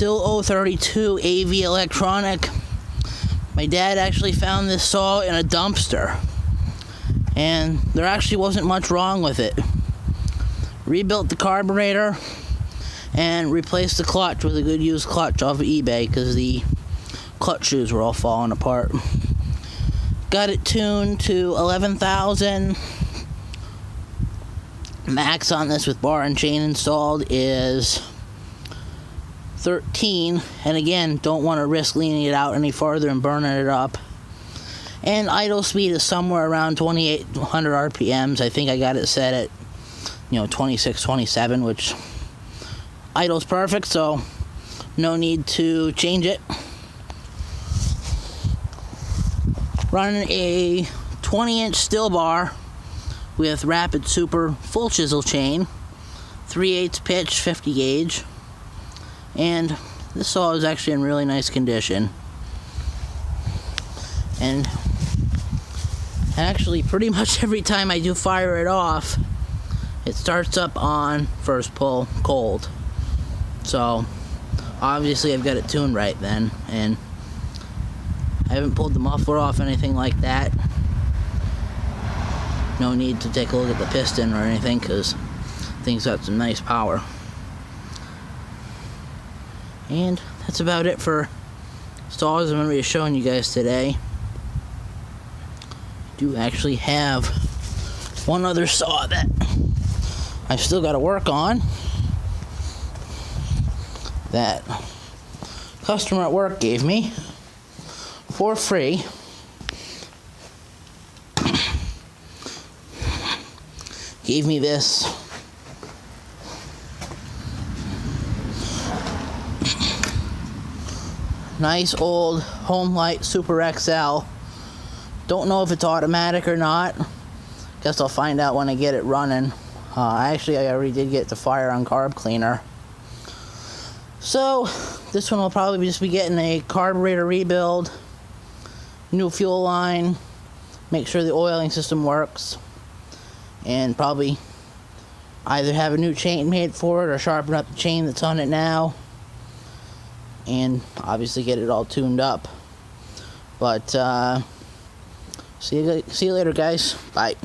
Stihl 032 AV electronic. My dad actually found this saw in a dumpster, and there actually wasn't much wrong with it. Rebuilt the carburetor and replaced the clutch with a good used clutch off of eBay because the clutch shoes were all falling apart. Got it tuned to 11,000. Max on this with bar and chain installed is 13, and again, don't want to risk leaning it out any farther and burning it up. And idle speed is somewhere around 2,800 RPMs. I think I got it set at 26, 27, which idle's perfect, so no need to change it. Running a 20-inch Stihl bar with rapid super full chisel chain, 3/8 pitch, 50 gauge, and this saw is actually in really nice condition. And actually, pretty much every time I do fire it off, it starts up on first pull cold. So obviously I've got it tuned right then, and I haven't pulled the muffler off, anything like that. No need to take a look at the piston or anything because thing's got some nice power. And that's about it for saws I'm going to be showing you guys today. I do actually have one other saw that I've still got to work on that customer at work gave me for free. Gave me this nice old Homelight Super XL. Don't know if it's automatic or not. Guess I'll find out when I get it running. Actually, I already did get the fire on carb cleaner. So this one will probably just be getting a carburetor rebuild, new fuel line, make sure the oiling system works, and probably either have a new chain made for it or sharpen up the chain that's on it now, and obviously get it all tuned up. But see you later, guys. Bye.